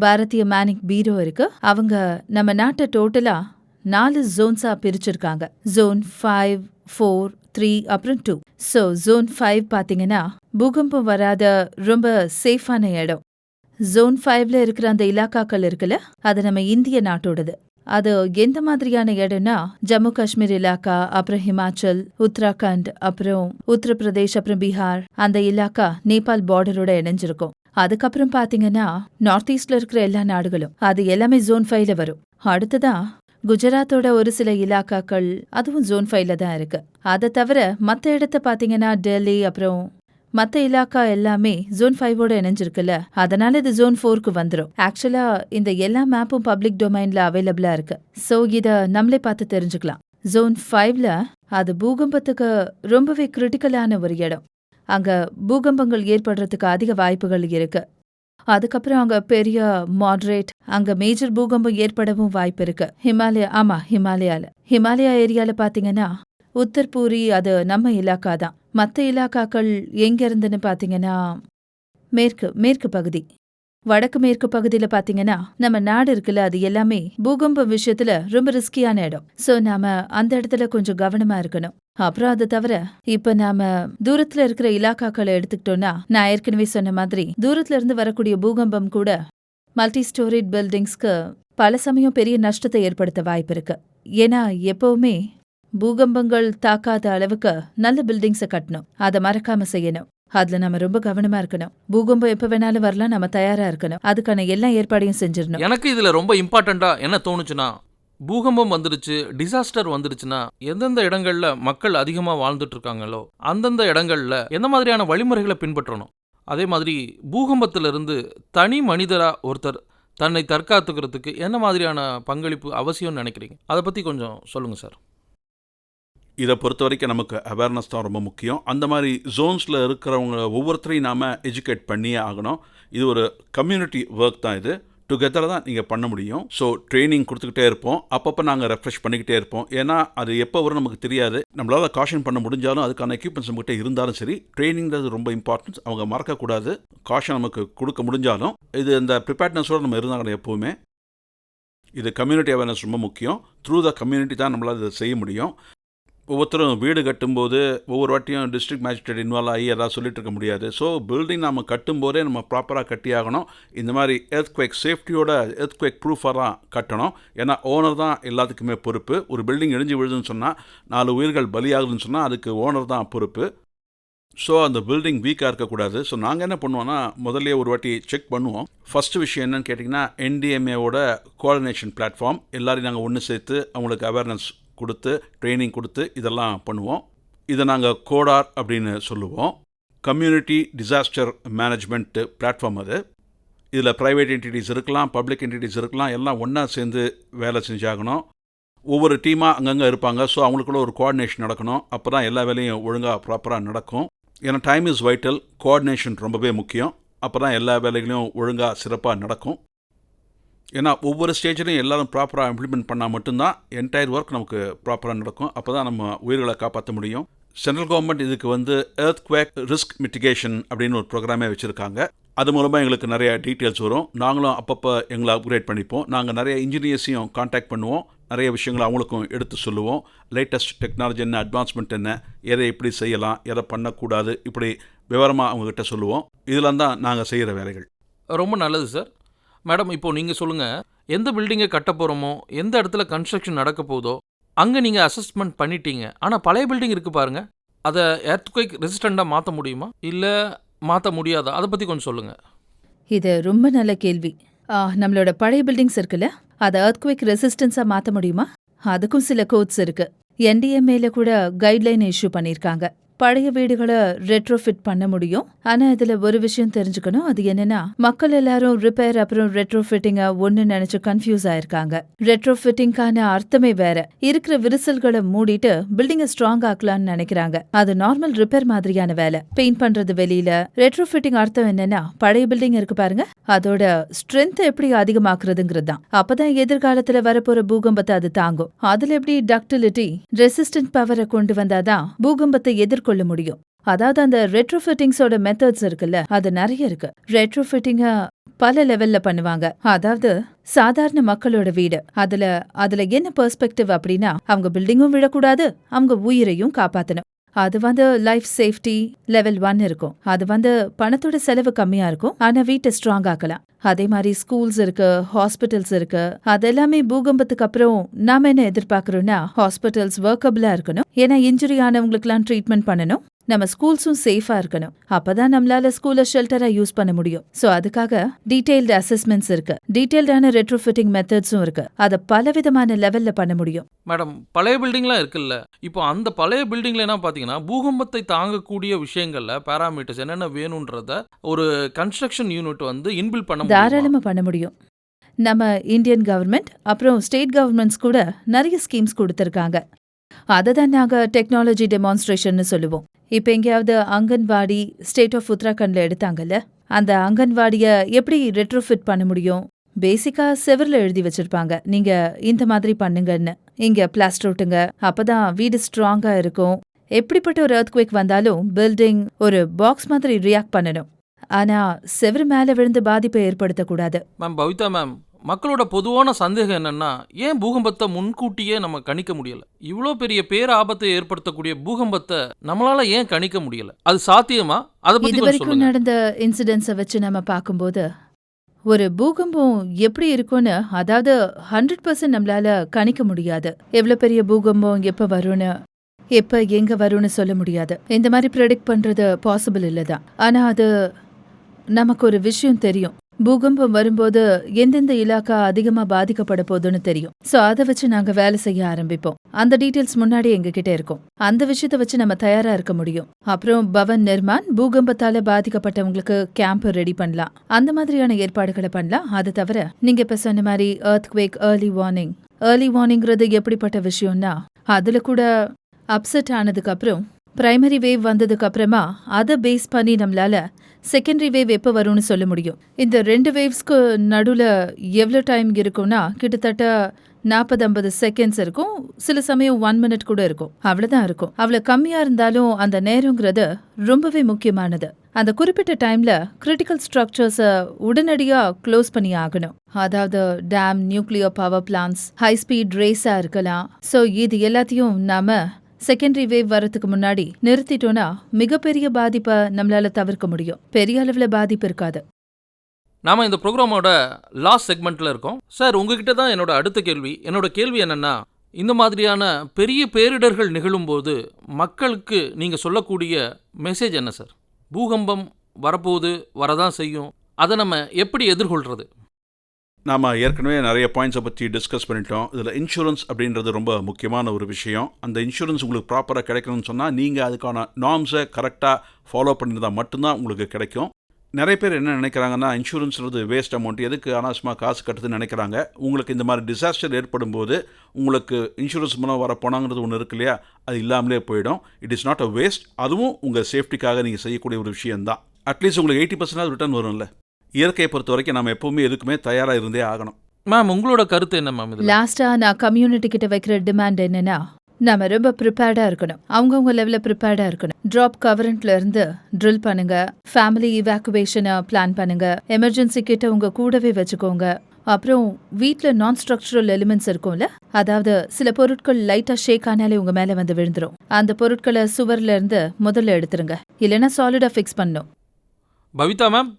பாரதிய மேனிக் பீரோ இருக்கு. அவங்க நம்ம நாட்டை டோட்டலா 4 ஜோன்ஸா பிரிச்சிருக்காங்க. ஜோன் 5, 4, 3 அப்புறம் 2. ஸோ ஜோன் 5 பாத்தீங்கன்னா பூகம்பம் வராத ரொம்ப சேஃபான இடம். ஜோன் 5ல இருக்கிற அந்த இலாக்காக்கள் இருக்குல்ல, அது நம்ம இந்திய நாட்டோடது. அது எந்த மாதிரியான இடம்னா ஜம்மு காஷ்மீர் இலாக்கா, அப்புறம் ஹிமாச்சல், உத்தராகண்ட், அப்புறம் உத்தரப்பிரதேஷ், அப்புறம் பீகார். அந்த இலாக்கா நேபாள் பார்டரோட இணைஞ்சிருக்கும். அதுக்கப்புறம் பாத்தீங்கன்னா நார்த் ஈஸ்ட்ல இருக்கிற எல்லா நாடுகளும், அது எல்லாமே ஜோன் 5ல வரும். அடுத்ததா குஜராத்தோட ஒரு சில இலாக்காக்கள், அதுவும் ஜோன் 5ல தான் இருக்கு. அதை தவிர மத்த இடத்த பாத்தீங்கன்னா டெல்லி, அப்புறம் மத்த இலாக்கா எல்லாமே ஜோன் 5ஓட இணைஞ்சிருக்குல்ல, அதனால இது ஜோன் 4க்கு வந்துடும். ஆக்சுவலா இந்த எல்லா மேப்பும் பப்ளிக் டொமைன்ல அவைலபிளா இருக்கு. ஸோ இத நம்மளே பார்த்து தெரிஞ்சுக்கலாம். ஜோன் 5ல அது பூகம்பத்துக்கு ரொம்பவே கிரிட்டிக்கலான ஒரு இடம். அங்க பூகம்பங்கள் ஏற்படுறதுக்கு அதிக வாய்ப்புகள் இருக்கு. அதுக்கப்புறம் அங்க பெரிய மாடரேட், அங்க மேஜர் பூகம்பம் ஏற்படவும் வாய்ப்பு இருக்கு. ஹிமாலயா ஏரியால பாத்தீங்கன்னா உத்தர்பூரி, அது நம்ம இலாக்கா தான். மற்ற இலாக்காக்கள் எங்க இருந்துன்னு பாத்தீங்கன்னா மேற்கு பகுதி, வடக்கு மேற்கு பகுதியில பாத்தீங்கன்னா நம்ம நாடு இருக்குல்ல, அது எல்லாமே பூகம்ப விஷயத்துல ரொம்ப ரிஸ்கியான இடம். சோ நாம அந்த இடத்துல கொஞ்சம் கவனமா இருக்கணும். அப்புறம் அது தவிர இப்ப நாம தூரத்துல இருக்கிற இலாக்காக்களை எடுத்துக்கிட்டோம்னா, நான் ஏற்கனவே சொன்ன மாதிரி தூரத்துல இருந்து வரக்கூடிய பூகம்பம் கூட மல்டி ஸ்டோரிட் பில்டிங்ஸ்க்கு பல சமயம் பெரிய நஷ்டத்தை ஏற்படுத்த வாய்ப்பு இருக்கு. ஏன்னா எப்பவுமே பூகம்பங்கள் தாக்காத அளவுக்கு நல்ல பில்டிங்ஸை கட்டணும், அதை மறக்காம செய்யணும். அதுல நம்ம ரொம்ப கவனமா இருக்கணும். பூகம்பம் எப்ப வேணாலும் வரலாம், நம்ம தயாரா இருக்கணும். அதுக்கான எல்லா ஏற்பாடையும் செஞ்சிடணும். எனக்கு இதுல ரொம்ப இம்பார்ட்டண்டா என்ன தோணுச்சுன்னா, பூகம்பம் வந்துடுச்சு, டிசாஸ்டர் வந்துடுச்சுன்னா எந்தெந்த இடங்கள்ல மக்கள் அதிகமா வாழ்ந்துட்டு இருக்காங்களோ அந்தந்த இடங்கள்ல எந்த மாதிரியான வழிமுறைகளை பின்பற்றணும். அதே மாதிரி பூகம்பத்திலிருந்து தனி மனிதரா ஒருத்தர் தன்னை தற்காத்துக்கிறதுக்கு என்ன மாதிரியான பங்களிப்பு அவசியம்னு நினைக்கிறீங்க? அதை பத்தி கொஞ்சம் சொல்லுங்க சார். இதை பொறுத்த வரைக்கும் நமக்கு அவேர்னஸ் தான் ரொம்ப முக்கியம். அந்த மாதிரி ஜோன்ஸில் இருக்கிறவங்க ஒவ்வொருத்தரையும் நாம் எஜுகேட் பண்ணியே ஆகணும். இது ஒரு கம்யூனிட்டி ஒர்க் தான். இது டுகெதராக தான் நீங்கள் பண்ண முடியும். ஸோ ட்ரைனிங் கொடுத்துக்கிட்டே இருப்போம், அப்பப்போ நாங்கள் ரெஃப்ரெஷ் பண்ணிக்கிட்டே இருப்போம். ஏன்னா அது எப்போ வரும் நமக்கு தெரியாது. நம்மளால் காஷன் பண்ண முடிஞ்சாலும் அதுக்கான எக்யூப்மெண்ட்ஸ் நம்மகிட்ட இருந்தாலும் சரி, ட்ரைனிங்கிறது ரொம்ப இம்பார்ட்டன்ஸ். அவங்க மறக்கக்கூடாது. காஷன் நமக்கு கொடுக்க முடிஞ்சாலும் இது இந்த ப்ரிப்பேர்ட்னஸோடு நம்ம இருந்தாங்க எப்போவுமே. இது கம்யூனிட்டி அவேர்னஸ் ரொம்ப முக்கியம். த்ரூ த கம்யூனிட்டி தான் நம்மளால் இதை செய்ய முடியும். ஒவ்வொருத்தரும் வீடு கட்டும்போது ஒவ்வொரு வாட்டியும் டிஸ்ட்ரிக்ட் மேஜிஸ்ட்ரேட் இன்வால்வ் ஆகி எதாவது சொல்லிட்டு இருக்க முடியாது. ஸோ பில்டிங் நம்ம கட்டும்போதே நம்ம ப்ராப்பராக கட்டி ஆகணும். இந்த மாதிரி எர்த்குவேக் சேஃப்டியோட எர்த்குவேக் ப்ரூஃபாக தான் கட்டணும். ஏன்னா ஓனர் தான் எல்லாத்துக்குமே பொறுப்பு. ஒரு பில்டிங் இடிஞ்சு விழுதுன்னு சொன்னால், 4 உயிர்கள் பலியாகுதுன்னு சொன்னால் அதுக்கு ஓனர் தான் பொறுப்பு. ஸோ அந்த பில்டிங் வீக்காக இருக்கக்கூடாது. ஸோ நாங்கள் என்ன பண்ணுவோன்னா, முதல்ல ஒரு வாட்டி செக் பண்ணுவோம். ஃபஸ்ட்டு விஷயம் என்னன்னு கேட்டிங்கன்னா, NDMAவோட கோஆர்டினேஷன் பிளாட்ஃபார்ம் எல்லாரையும் நாங்கள் ஒன்று சேர்த்து அவங்களுக்கு அவேர்னஸ் கொடுத்து ட்ரைனிங் கொடுத்து இதெல்லாம் பண்ணுவோம். இதை நாங்கள் கோடார் அப்படின்னு சொல்லுவோம். கம்யூனிட்டி டிசாஸ்டர் மேனேஜ்மெண்ட் பிளாட்ஃபார்ம் அது. இதில் ப்ரைவேட் என்டிட்டிஸ் இருக்கலாம், பப்ளிக் என்டிட்டிஸ் இருக்கலாம், எல்லாம் ஒன்றா சேர்ந்து வேலை செஞ்சாகணும். ஒவ்வொரு டீமாக அங்கங்கே இருப்பாங்க. ஸோ அவங்களுக்குள்ள ஒரு கோஆர்டினேஷன் நடக்கணும். அப்போ தான் எல்லா வேலையும் ஒழுங்காக ப்ராப்பராக நடக்கும். ஏன்னா டைம் இஸ் வைட்டல். கோஆர்டினேஷன் ரொம்பவே முக்கியம். அப்போ தான் எல்லா வேலைகளையும் ஒழுங்காக சிறப்பாக நடக்கும். ஏன்னா ஒவ்வொரு ஸ்டேஜ்லையும் எல்லாரும் ப்ராப்பராக இம்ப்ளிமெண்ட் பண்ணால் மட்டும்தான் என்டையர் ஒர்க் நமக்கு ப்ராப்பராக நடக்கும். அப்போ தான் நம்ம உயிர்களை காப்பாற்ற முடியும். சென்ட்ரல் கவர்மெண்ட் இதுக்கு எர்த்குவேக் ரிஸ்க் மிட்டிகேஷன் அப்படின்னு ஒரு ப்ரோக்ராமே வச்சுருக்காங்க. அது மூலமாக எங்களுக்கு நிறைய டீட்டெயில்ஸ் வரும். நாங்களும் அப்பப்போ எங்களை அப்கிரேட் பண்ணிப்போம். நாங்கள் நிறைய இன்ஜினியர்ஸையும் காண்டாக்ட் பண்ணுவோம். நிறைய விஷயங்களை அவங்களுக்கும் எடுத்து சொல்லுவோம். லேட்டஸ்ட் டெக்னாலஜி என்ன, அட்வான்ஸ்மெண்ட் என்ன, எதை எப்படி செய்யலாம், எதை பண்ணக்கூடாது, இப்படி விவரமாக அவங்கக்கிட்ட சொல்லுவோம். இதெல்லாம் தான் நாங்கள் செய்கிற வேலைகள். ரொம்ப நல்லது சார். மேடம், இப்போது நீங்கள் சொல்லுங்கள், எந்த பில்டிங்கை கட்ட போகிறோமோ, எந்த இடத்துல கன்ஸ்ட்ரக்ஷன் நடக்க போதோ அங்கே நீங்கள் அசஸ்மெண்ட் பண்ணிட்டீங்க. ஆனால் பழைய பில்டிங் இருக்குது பாருங்கள், அதை எர்த்குவேக் ரெசிஸ்டண்ட்டாக மாற்ற முடியுமா இல்லை மாற்ற முடியாதா? அதை பற்றி கொஞ்சம் சொல்லுங்கள். இது ரொம்ப நல்ல கேள்வி. நம்மளோட பழைய பில்டிங்ஸ் இருக்குல்ல, அதை எர்த்குவேக் ரெசிஸ்டன்ஸாக மாற்ற முடியுமா? அதுக்கும் சில கோட்ஸ் இருக்கு. NDMAல கூட கைட்லைன் இஷ்யூ பண்ணியிருக்காங்க. பழைய வீடுகளை ரெட்ரோஃபிட் பண்ண முடியும். ஆனா இதுல ஒரு விஷயம் தெரிஞ்சுக்கணும். அது என்னன்னா, மக்கள் எல்லாரும் ரிப்பேர் அப்புறம் ரெட்ரோஃபிட்டிங்க ஒன்னு நினைச்சு கன்ஃபியூஸ் ஆயிருக்காங்க. ரெட்ரோஃபிட்டிங்கான அர்த்தமே வேற. இருக்கிற விரிசல்களை மூடிட்டு பில்டிங்கை ஸ்ட்ராங் ஆக்கலாம்னு நினைக்கிறாங்க. அது நார்மல் ரிப்பேர் மாதிரியான வேலை. பெயிண்ட் பண்றது வெளியில. ரெட்ரோஃபிட்டிங் அர்த்தம் என்னன்னா, பழைய பில்டிங் இருக்கு பாருங்க, அதோட ஸ்ட்ரென்த் எப்படி அதிகமாக்குறதுங்கிறது தான். அப்பதான் எதிர்காலத்துல வரப்போற பூகம்பத்தை அது தாங்கும். அதுல எப்படி டக்டிலிட்டி, ரெசிஸ்டன்ட் பவரை கொண்டு வந்தாதான் பூகம்பத்தை எதிர்கொள்ள முடியும். அதாவது அந்த ரெட்ரோஃபிட்டிங்ஸோட மெத்தட்ஸ் இருக்குல்ல, அது நிறைய இருக்கு. ரெட்ரோஃபிட்டிங்க பல லெவல்ல பண்ணுவாங்க. அதாவது சாதாரண மக்களோட வீடு, அதுல என்ன பெர்ஸ்பெக்டிவ் அப்படின்னா, அவங்க பில்டிங்கும் விழக்கூடாது, அவங்க உயிரையும் காப்பாத்தணும். அது லைஃப் சேஃப்டி லெவல் 1 இருக்கும். அது பணத்தோட செலவு கம்மியா இருக்கும், ஆனா வீட்டை ஸ்ட்ராங் ஆக்கலாம். அதே மாதிரி ஸ்கூல்ஸ் இருக்கு, ஹாஸ்பிட்டல்ஸ் இருக்கு. அதெல்லாமே பூகம்பத்துக்கு அப்புறம் நாம என்ன எதிர்பார்க்கறோம்னா, ஹாஸ்பிட்டல்ஸ் ஒர்க்கபிளா இருக்கணும். ஏன்னா இன்ஜுரி ஆனவங்களுக்குலாம் ட்ரீட்மெண்ட் பண்ணணும். நம்ம ஸ்கூல்ஸும் சேஃபா இருக்கணும். அப்பதான் நம்மளால ஸ்கூலை ஷெல்டரா யூஸ் பண்ண முடியும். சோ அதுக்காக டீடைல்டு அசஸ்மெண்ட்ஸ் இருக்கு. டீடைல்டான ரெட்ரோஃபிட்டிங் மெத்தட்ஸும் இருக்கு. அதை பலவிதமான லெவல்ல பண்ண முடியும். மேடம், பழைய பில்டிங்லாம் இருக்குல்ல, இப்போ அந்த பழைய பில்டிங்ல என்ன பார்த்தீங்கன்னா, பூகம்பத்தை தாங்கக்கூடிய விஷயங்கள்ல பேராமீட்டர்ஸ் என்னென்ன வேணுன்றத ஒரு கன்ஸ்ட்ரக்ஷன் யூனிட் இன்பில்ட் பண்ண தாராளமா பண்ண முடியும். நம்ம இந்தியன் கவர்மெண்ட் அப்புறம் ஸ்டேட் கவர்மெண்ட்ஸ் கூட நிறைய ஸ்கீம்ஸ் கொடுத்திருக்காங்க. அதை தான் நாங்க டெக்னாலஜி டெமான்ஸ்ட்ரேஷன் சொல்லுவோம். இப்ப எங்கேயாவது அங்கன்வாடி ஸ்டேட் ஆஃப் உத்தராகண்ட்ல எடுத்தாங்கல்ல, அந்த அங்கன்வாடிய எப்படி ரெட்ரோஃபிட் பண்ண முடியும்? பேசிக்கா செவர்ல எழுதி வச்சிருப்பாங்க, நீங்க இந்த மாதிரி பண்ணுங்கன்னு. இங்க பிளாஸ்டர் ஒட்டுங்க, அப்பதான் வீடு ஸ்ட்ராங்கா இருக்கும். எப்படிப்பட்ட ஒரு எர்த்குவேக் வந்தாலும் பில்டிங் ஒரு பாக்ஸ் மாதிரி ரியாக்ட் பண்ணணும். ஆனா செவரு மேல விழுந்து பாதிப்பை ஏற்படுத்தக்கூடாது. மேம் பவிதா மேம், மக்களோட பொதுவான சந்தேகம் என்னன்னா, ஏன் பூகம்பத்தை முன்கூட்டியே நம்ம கணிக்க முடியல? இவ்வளோ பெரிய பேராபத்தை ஏற்படுத்தக்கூடிய பூகம்பத்தை நம்மளால ஏன் கணிக்க முடியல? அது சாத்தியமா? அதை பத்தி இது கொஞ்சம் வரைக்கும் சொல்லுங்க. நடந்த இன்சிடென்ட்ஸை வச்சு நம்ம பார்க்கும்போது ஒரு பூகம்பம் எப்படி இருக்கும்னு, அதாவது 100% நம்மளால கணிக்க முடியாது. எவ்வளவு பெரிய பூகம்பம் எப்ப வரும்னு, எப்ப எங்க வரும்னு சொல்ல முடியாது. இந்த மாதிரி ப்ரெடிக்ட் பண்றது பாசிபிள் இல்லதான். ஆனா அது நமக்கு ஒரு விஷயம் தெரியும். பூகம்பம் வரும்போது எந்தெந்த இலாக்கா அதிகமா பாதிக்கப்பட போதுன்னு தெரியும். சோ அதை வச்சு நாங்க வேலை செய்ய ஆரம்பிப்போம். அந்த டீடைல்ஸ் முன்னாடி எங்ககிட்ட இருக்கும். அந்த விஷயத்த வச்சு நம்ம தயாரா இருக்க முடியும். அப்புறம் பவன் நிர்மான், பூகம்பத்தால பாதிக்கப்பட்டவங்களுக்கு கேம்ப் ரெடி பண்ணலாம். அந்த மாதிரியான ஏற்பாடுகளை பண்ணலாம். அது தவிர நீங்க இப்ப சொன்ன மாதிரி எர்த்குவேக் ஏர்லி வார்னிங்கிறது எப்படிப்பட்ட விஷயம்னா, அதுல கூட அப்செட் ஆனதுக்கு அப்புறம் பிரைமரி வேவ் வந்ததுக்கு அப்புறமா அதை பேஸ் பண்ணி நம்மளால செகண்டரி வேவ் எப்போ வரும்னு சொல்ல முடியும். இந்த 2 வேவ்ஸ்க்கு நடுவில் எவ்வளோ டைம் இருக்கும்னா கிட்டத்தட்ட 40-50 செகண்ட்ஸ் இருக்கும். சில சமயம் 1 மினிட் கூட இருக்கும். அவ்வளோதான் இருக்கும். அவ்வளோ கம்மியாக இருந்தாலும் அந்த நேரங்கிறது ரொம்பவே முக்கியமானது. அந்த குறிப்பிட்ட டைம்ல கிரிட்டிக்கல் ஸ்ட்ரக்சர்ஸை உடனடியாக க்ளோஸ் பண்ணி ஆகணும். அதாவது dam, nuclear power plans, high speed ரேஸாக இருக்கலாம். ஸோ இது எல்லாத்தையும் நாம செகண்டரி வேவ் வரதுக்கு முன்னாடி நிறுத்திட்டோம்னா மிகப்பெரிய பாதிப்பை நம்மளால தவிர்க்க முடியும். பெரிய அளவில் பாதிப்பு இருக்காது. நாம இந்த ப்ரோக்ராமோட லாஸ்ட் செக்மெண்ட்டில் இருக்கோம். சார், உங்ககிட்ட தான் என்னோட அடுத்த கேள்வி. என்னோட கேள்வி என்னென்னா, இந்த மாதிரியான பெரிய பேரிடர்கள் நிகழும்போது மக்களுக்கு நீங்கள் சொல்லக்கூடிய மெசேஜ் என்ன சார்? பூகம்பம் வரப்போகுது, வரதான் செய்யும். அதை நம்ம எப்படி எதிர்கொள்கிறது? நாம் ஏற்கனவே நிறைய பாயிண்ட்ஸை பற்றி டிஸ்கஸ் பண்ணிட்டோம். இதில் இன்சூரன்ஸ் அப்படின்றது ரொம்ப முக்கியமான ஒரு விஷயம். அந்த இன்சூரன்ஸ் உங்களுக்கு ப்ராப்பராக கிடைக்கணும்னு சொன்னால் நீங்கள் அதுக்கான நார்ம்ஸை கரெக்டாக ஃபாலோ பண்ணியிருந்தால் மட்டும்தான் உங்களுக்கு கிடைக்கும். நிறைய பேர் என்ன நினைக்கிறாங்கன்னா, இன்சூரன்ஸ்ன்றது வேஸ்ட் அமௌண்ட், எதுக்கு அனாவசியமாக காசு கட்டுதுன்னு நினைக்கிறாங்க. உங்களுக்கு இந்த மாதிரி டிசாஸ்டர் ஏற்படும் போது உங்களுக்கு இன்சூரன்ஸ் மூலம் வர போனாங்கிறது ஒன்று இருக்கு இல்லையா, அது இல்லாமலே போயிடும். It is not a waste. அதுவும் உங்கள் சேஃப்டிக்காக நீங்கள் செய்யக்கூடிய ஒரு விஷயம்தான். அட்லீஸ்ட் உங்களுக்கு 80% ரிட்டர்ன் வரும்ல. இயற்கையை பொறுத்த வரைக்கும் நம்ம எப்பவுமே எதுக்குமே தயாராக இருந்தே ஆகணும். மேம், உங்களோட கருத்து என்ன மேம்? லாஸ்டா நான் கம்யூனிட்டி கிட்ட வைக்கிற டிமாண்ட் என்னன்னா, நாம ரொம்ப ப்ரிப்பேர்டா இருக்கணும். அவங்கவுங்க லெவலில் ப்ரிப்பேர்டா இருக்கணும். ட்ராப் கவரண்ட்ல இருந்து ட்ரில் பண்ணுங்க, ஃபேமிலி இவாக்குவேஷனை பிளான் பண்ணுங்க, எமர்ஜென்சி கிட்ட உங்க கூடவே வச்சுக்கோங்க. அப்புறம் வீட்டில் நான் ஸ்ட்ரக்சரல் எலிமெண்ட்ஸ் இருக்கும்ல, அதாவது சில பொருட்கள் லைட்டா ஷேக் ஆனாலே உங்க மேல வந்து விழுந்துரும். அந்த பொருட்களை சுவர்ல இருந்து முதல்ல எடுத்துருங்க, இல்லைன்னா சாலிடா ஃபிக்ஸ் பண்ணும். பவிதா மேம்,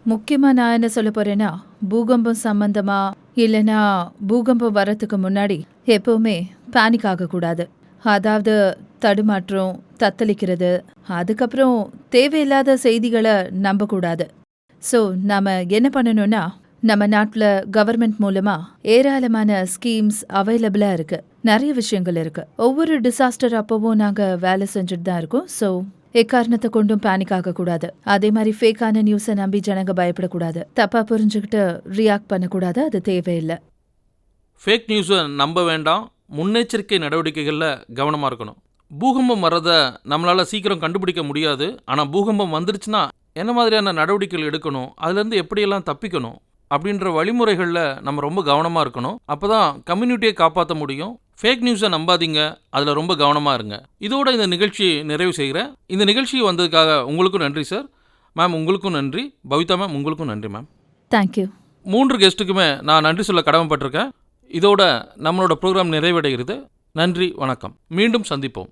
முக்கியமா நான் என்ன சொல்ல போறேன்னா, பூகம்பம் சம்பந்தமா இல்லைன்னா பூகம்பம் வரத்துக்கு முன்னாடி எப்பவுமே பேனிக் ஆகக்கூடாது. அதாவது தடுமாற்றம், தத்தளிக்கிறது, அதுக்கப்புறம் தேவையில்லாத செய்திகளை நம்பக்கூடாது. ஸோ நாம என்ன பண்ணணும்னா, நம்ம நாட்டில் கவர்மெண்ட் மூலமா ஏராளமான ஸ்கீம்ஸ் அவைலபிளாக இருக்கு. நிறைய விஷயங்கள் இருக்கு. ஒவ்வொரு டிசாஸ்டர் அப்பவும் நாங்கள் வேலை செஞ்சுட்டு தான் இருக்கோம். ஸோ எக்காரணத்தை கொண்டும் பேனிக் ஆகக்கூடாது. அதே மாதிரி ஃபேக்கான நியூஸை நம்பி ஜனங்க பயப்படக்கூடாது. தப்பா புரிஞ்சுக்கிட்டு ரியாக்ட் பண்ணக்கூடாது. அது தேவையில்லை. ஃபேக் நியூஸை நம்ப வேண்டாம். முன்னெச்சரிக்கை நடவடிக்கைகளில் கவனமாக இருக்கணும். பூகம்பம் வர்றதை நம்மளால் சீக்கிரம் கண்டுபிடிக்க முடியாது. ஆனால் பூகம்பம் வந்துருச்சுன்னா என்ன மாதிரியான நடவடிக்கைகள் எடுக்கணும், அதுலேருந்து எப்படியெல்லாம் தப்பிக்கணும் அப்படின்ற வழிமுறைகளில் நம்ம ரொம்ப கவனமாக இருக்கணும். அப்போ தான் கம்யூனிட்டியை காப்பாற்ற முடியும். ஃபேக் நியூஸை நம்பாதீங்க, அதில் ரொம்ப கவனமாக இருங்க. இதோட இந்த நிகழ்ச்சி நிறைவு செய்கிறேன். இந்த நிகழ்ச்சி வந்ததுக்காக உங்களுக்கும் நன்றி சார். மேம், உங்களுக்கும் நன்றி. பவிதா மேம், உங்களுக்கும் நன்றி மேம். தேங்க்யூ. 3 கெஸ்ட்டுக்குமே நான் நன்றி சொல்ல கடமைப்பட்டிருக்கேன். இதோட நம்மளோட ப்ரோக்ராம் நிறைவடைகிறது. நன்றி, வணக்கம். மீண்டும் சந்திப்போம்.